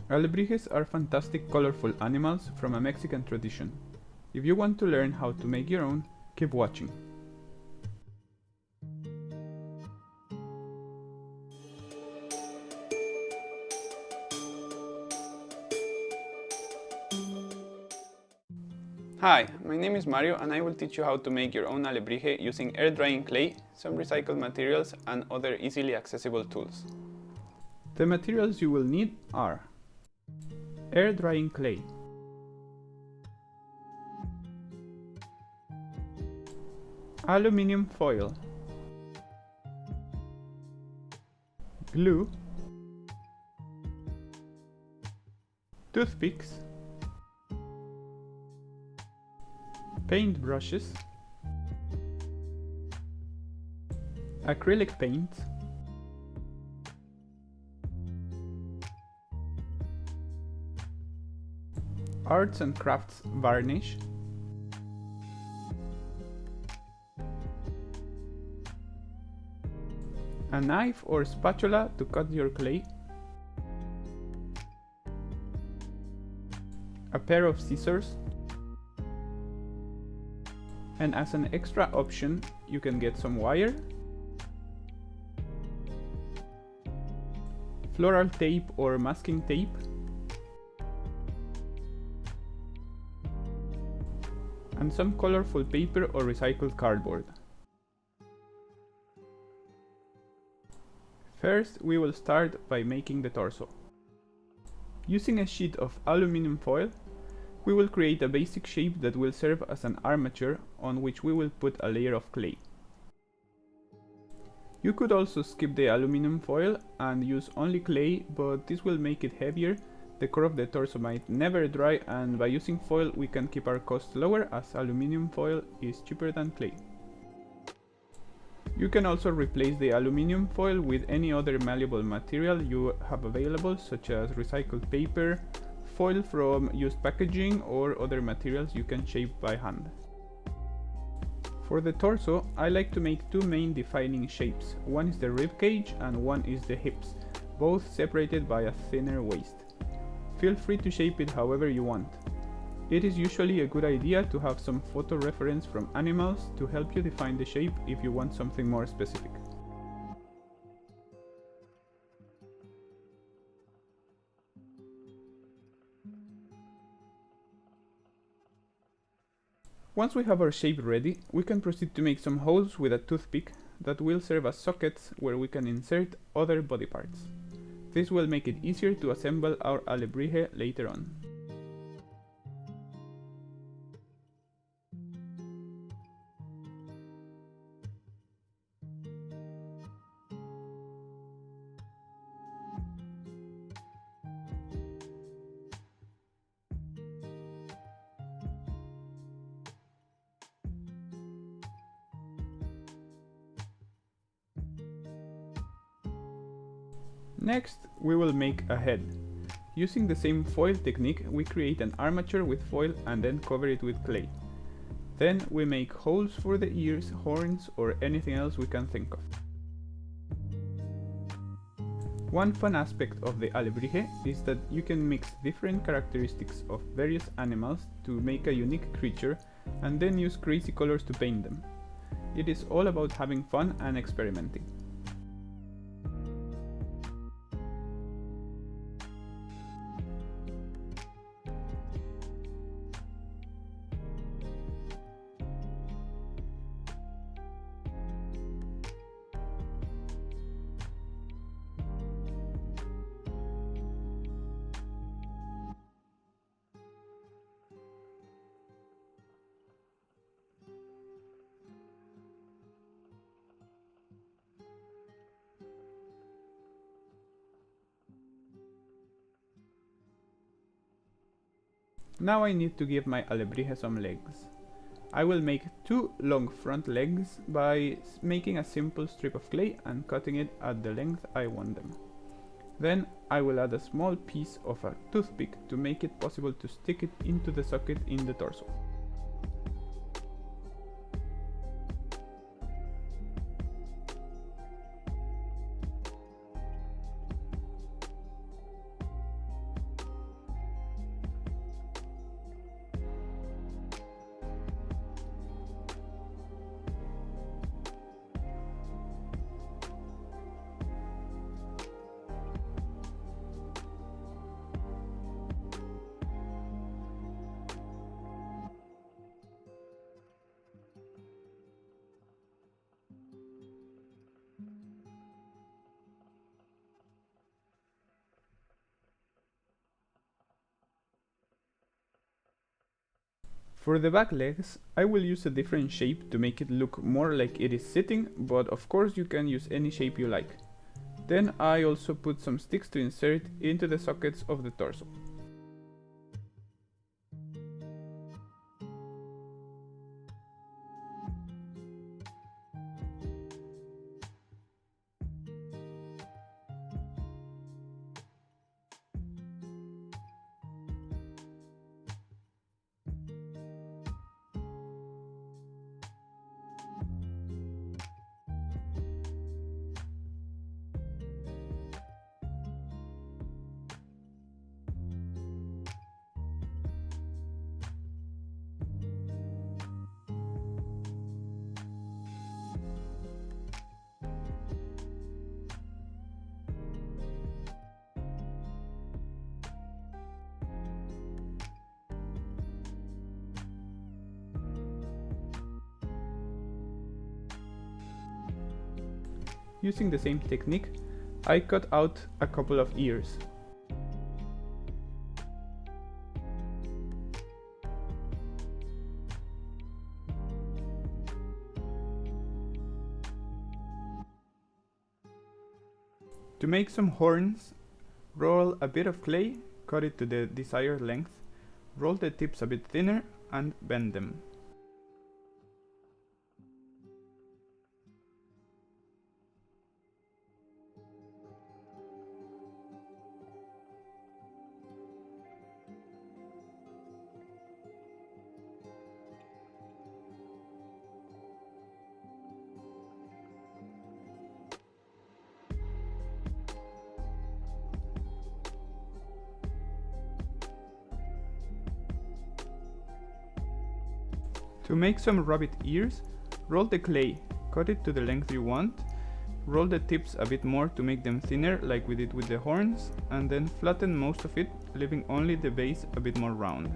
Alebrijes are fantastic colorful animals from a Mexican tradition. If you want to learn how to make your own, keep watching. Hi, my name is Mario and I will teach you how to make your own alebrije using air drying clay, some recycled materials and other easily accessible tools. The materials you will need are air drying clay, aluminium foil, glue, toothpicks, paint brushes, acrylic paint, arts and crafts varnish, a knife or spatula to cut your clay, a pair of scissors, and as an extra option you can get some wire, floral tape or masking tape, and some colorful paper or recycled cardboard. First, we will start by making the torso. Using a sheet of aluminum foil, we will create a basic shape that will serve as an armature on which we will put a layer of clay. You could also skip the aluminum foil and use only clay, but this will make it heavier, the core of the torso might never dry, and by using foil we can keep our costs lower as aluminum foil is cheaper than clay. You can also replace the aluminum foil with any other malleable material you have available, such as recycled paper, foil from used packaging, or other materials you can shape by hand. For the torso, I like to make two main defining shapes. One is the rib cage and one is the hips, both separated by a thinner waist. Feel free to shape it however you want. It is usually a good idea to have some photo reference from animals to help you define the shape if you want something more specific. Once we have our shape ready, we can proceed to make some holes with a toothpick that will serve as sockets where we can insert other body parts. This will make it easier to assemble our alebrije later on. Next, we will make a head. Using the same foil technique, we create an armature with foil and then cover it with clay. Then we make holes for the ears, horns, or anything else we can think of. One fun aspect of the alebrije is that you can mix different characteristics of various animals to make a unique creature and then use crazy colors to paint them. It is all about having fun and experimenting. Now I need to give my alebrije some legs. I will make two long front legs by making a simple strip of clay and cutting it at the length I want them. Then I will add a small piece of a toothpick to make it possible to stick it into the socket in the torso. For the back legs, I will use a different shape to make it look more like it is sitting, but of course you can use any shape you like. Then I also put some sticks to insert into the sockets of the torso. Using the same technique, I cut out a couple of ears. To make some horns, roll a bit of clay, cut it to the desired length, roll the tips a bit thinner, and bend them. To make some rabbit ears, roll the clay, cut it to the length you want, roll the tips a bit more to make them thinner like we did with the horns, and then flatten most of it, leaving only the base a bit more round.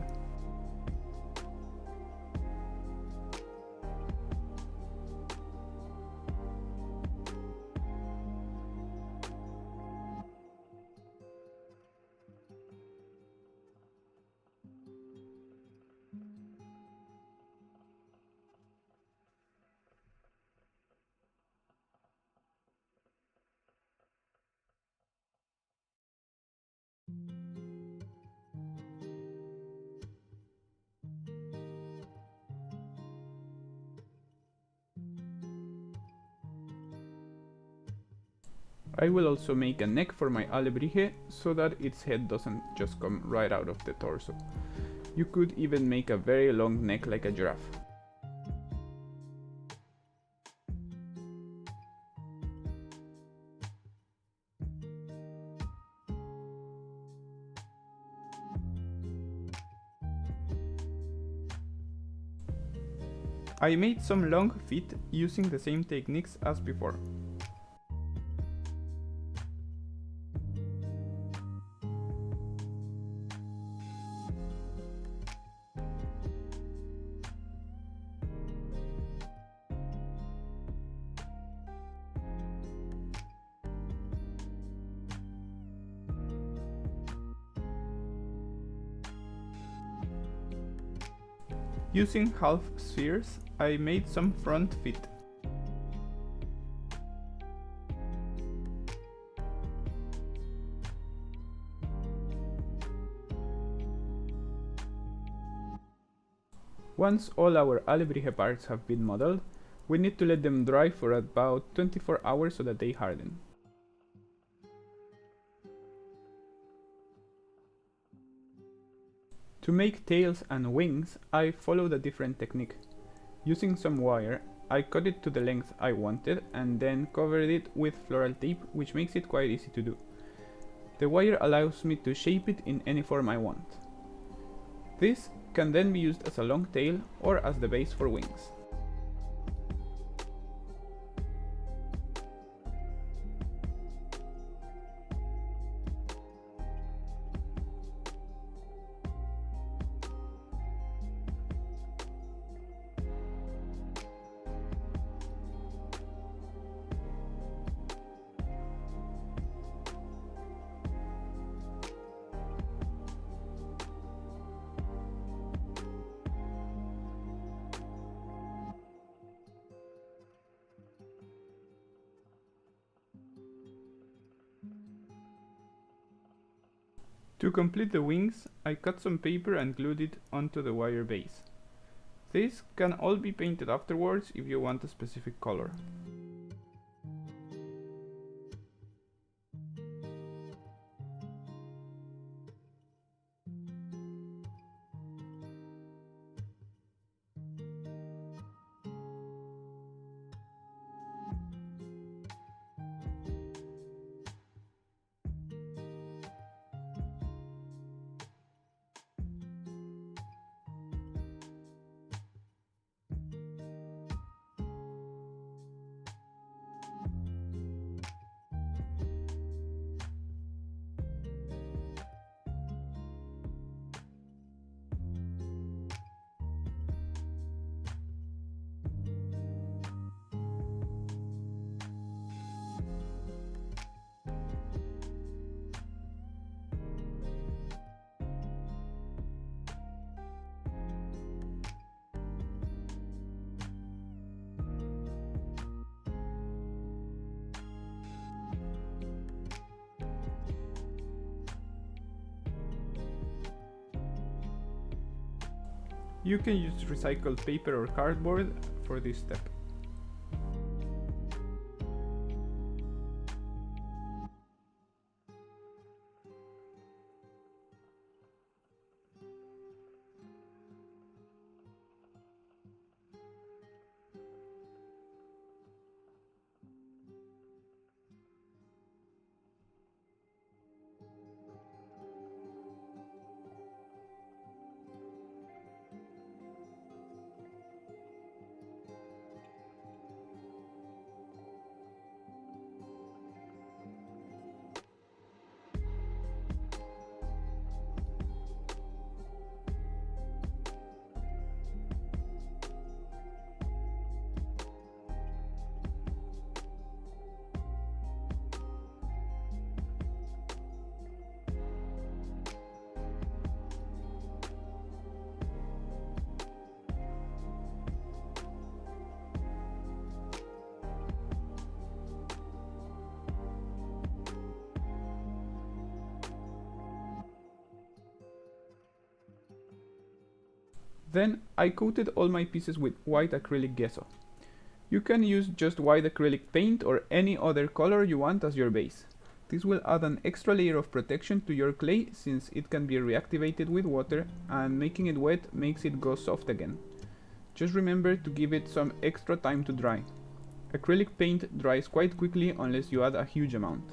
I will also make a neck for my Alebrije so that its head doesn't just come right out of the torso. You could even make a very long neck like a giraffe. I made some long feet using the same techniques as before. Using half spheres, I made some front feet. Once all our Alebrije parts have been modeled, we need to let them dry for about 24 hours so that they harden. To make tails and wings, I followed a different technique. Using some wire, I cut it to the length I wanted and then covered it with floral tape, which makes it quite easy to do. The wire allows me to shape it in any form I want. This can then be used as a long tail or as the base for wings. To complete the wings, I cut some paper and glued it onto the wire base. This can all be painted afterwards if you want a specific color. You can use recycled paper or cardboard for this step. Then I coated all my pieces with white acrylic gesso. You can use just white acrylic paint or any other color you want as your base. This will add an extra layer of protection to your clay since it can be reactivated with water, and making it wet makes it go soft again. Just remember to give it some extra time to dry. Acrylic paint dries quite quickly unless you add a huge amount.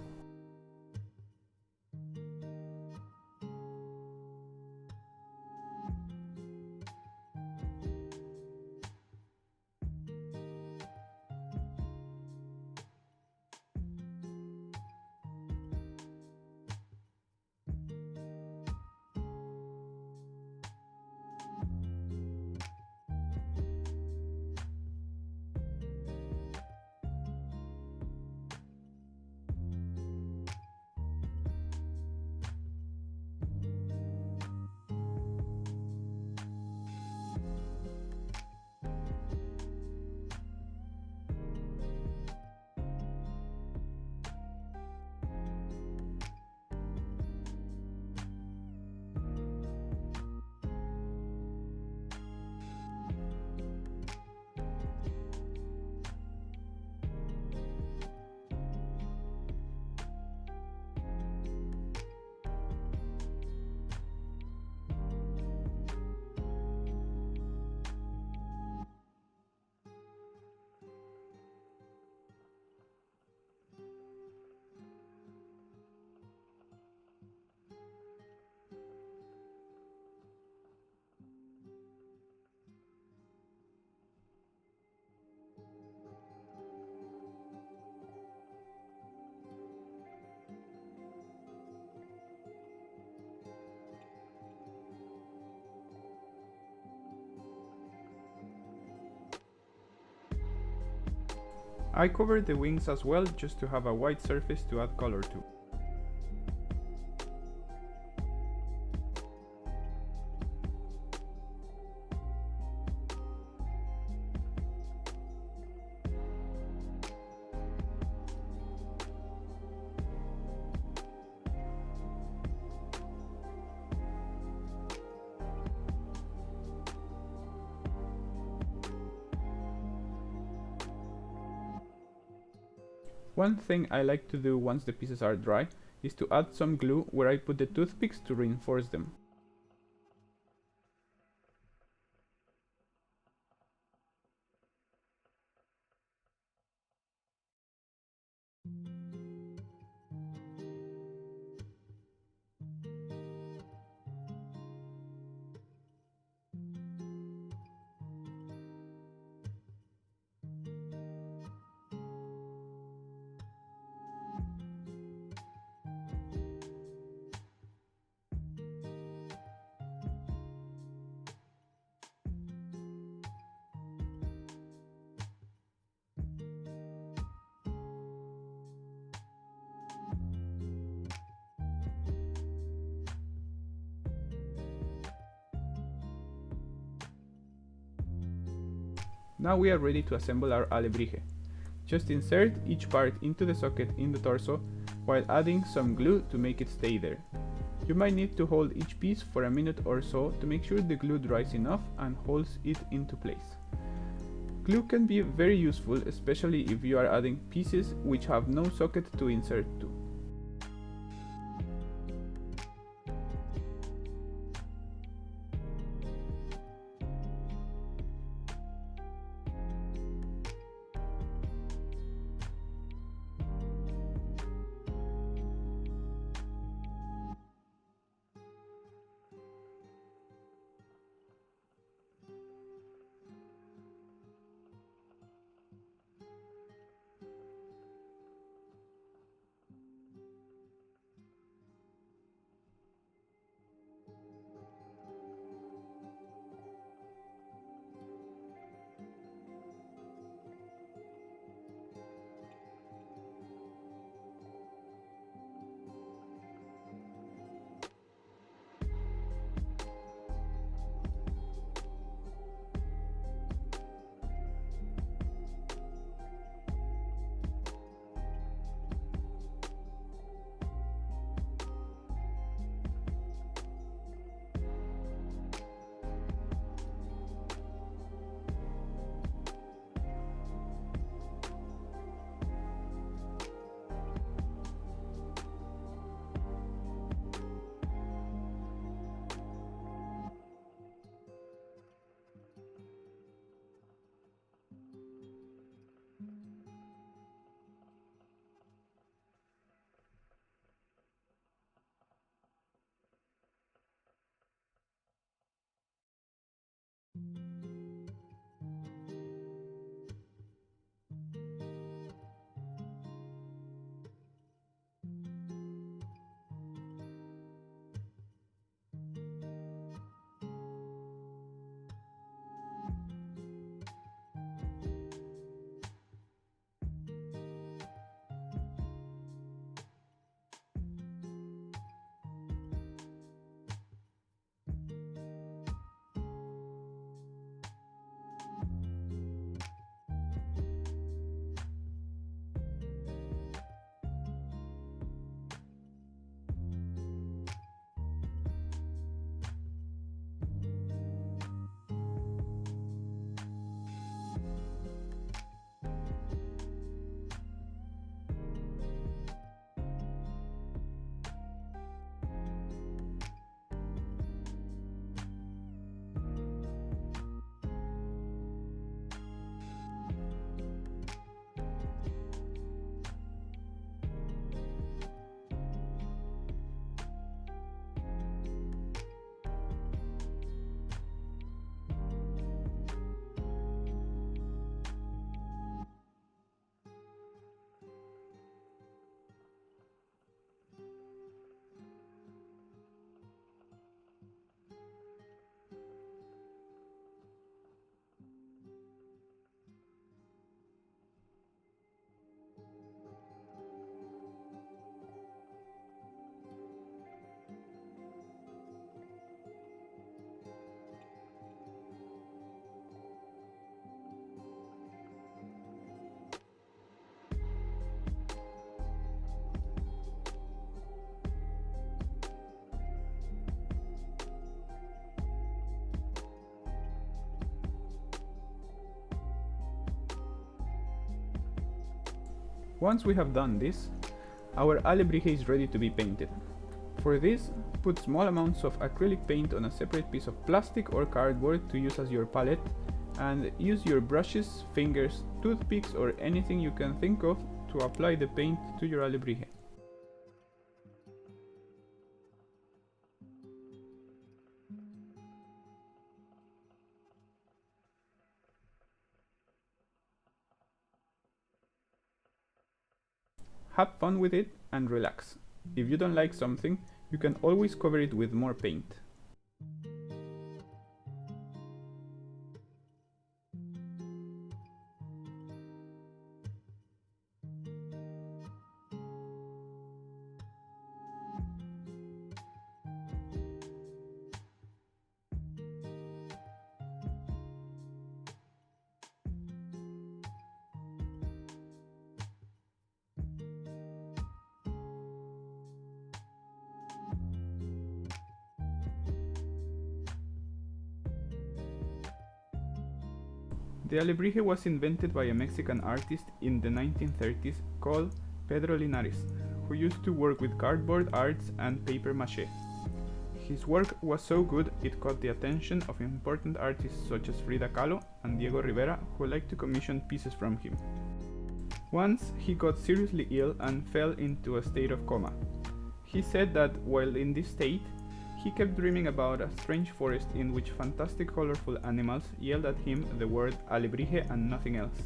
I covered the wings as well just to have a white surface to add color to. One thing I like to do once the pieces are dry is to add some glue where I put the toothpicks to reinforce them. Now we are ready to assemble our alebrije. Just insert each part into the socket in the torso while adding some glue to make it stay there. You might need to hold each piece for a minute or so to make sure the glue dries enough and holds it into place. Glue can be very useful, especially if you are adding pieces which have no socket to insert to. Once we have done this, our alebrije is ready to be painted. For this, put small amounts of acrylic paint on a separate piece of plastic or cardboard to use as your palette, and use your brushes, fingers, toothpicks or anything you can think of to apply the paint to your alebrije. Have fun with it and relax. If you don't like something, you can always cover it with more paint. The alebrije was invented by a Mexican artist in the 1930s called Pedro Linares, who used to work with cardboard arts and paper mache. His work was so good it caught the attention of important artists such as Frida Kahlo and Diego Rivera, who liked to commission pieces from him. Once he got seriously ill and fell into a state of coma. He said that while in this state, he kept dreaming about a strange forest in which fantastic colorful animals yelled at him the word alebrije and nothing else.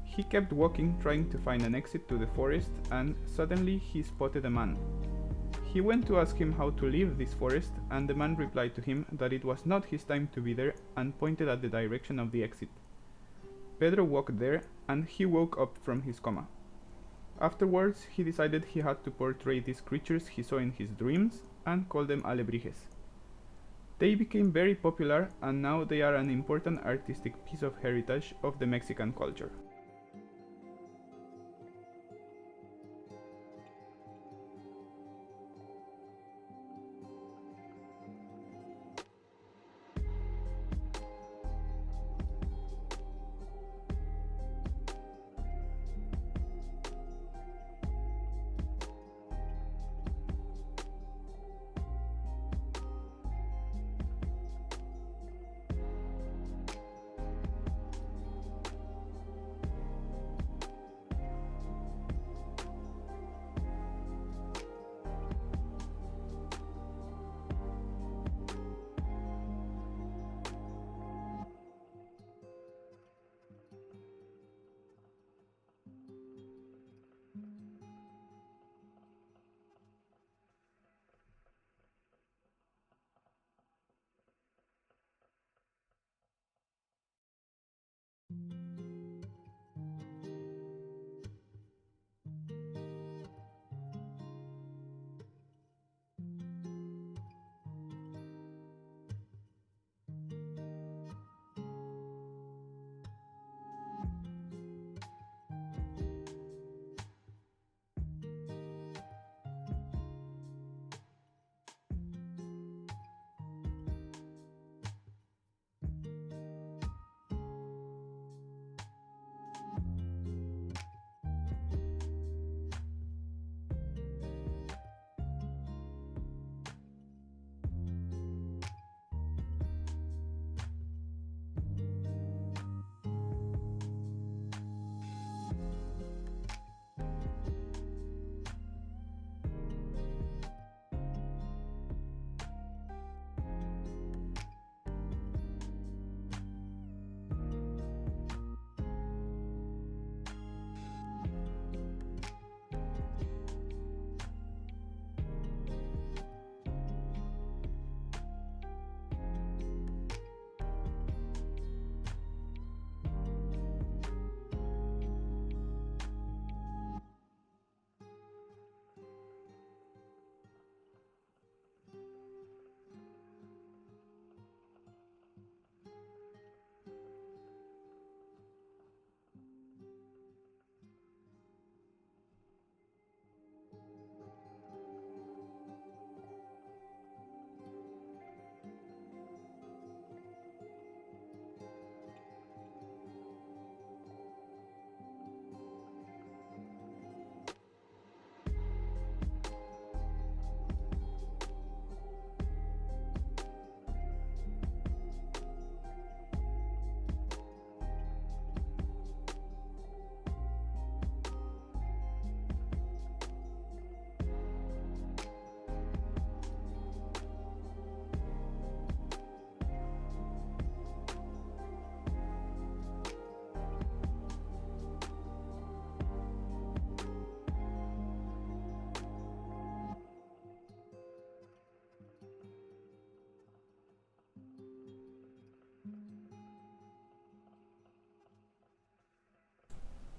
He kept walking trying to find an exit to the forest, and suddenly he spotted a man. He went to ask him how to leave this forest, and the man replied to him that it was not his time to be there and pointed at the direction of the exit. Pedro walked there and he woke up from his coma. Afterwards, he decided he had to portray these creatures he saw in his dreams and call them alebrijes. They became very popular and now they are an important artistic piece of heritage of the Mexican culture.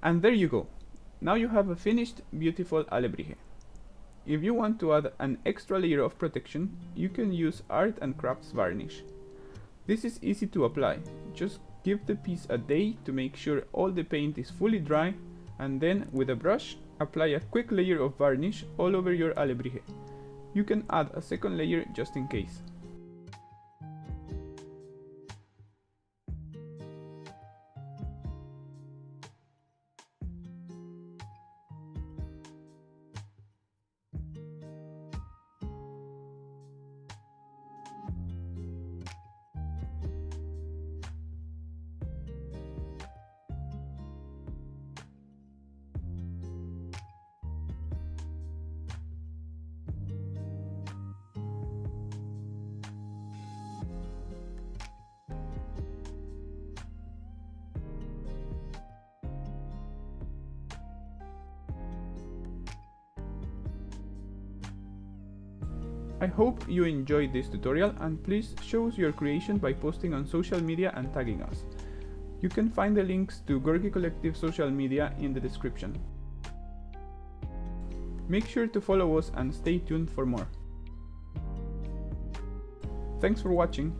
And there you go. Now you have a finished, beautiful alebrije. If you want to add an extra layer of protection, you can use art and crafts varnish. This is easy to apply. Just give the piece a day to make sure all the paint is fully dry, and then with a brush, apply a quick layer of varnish all over your alebrije. You can add a second layer just in case. I hope you enjoyed this tutorial, and please show us your creation by posting on social media and tagging us. You can find the links to Gorky Collective social media in the description. Make sure to follow us and stay tuned for more. Thanks for watching.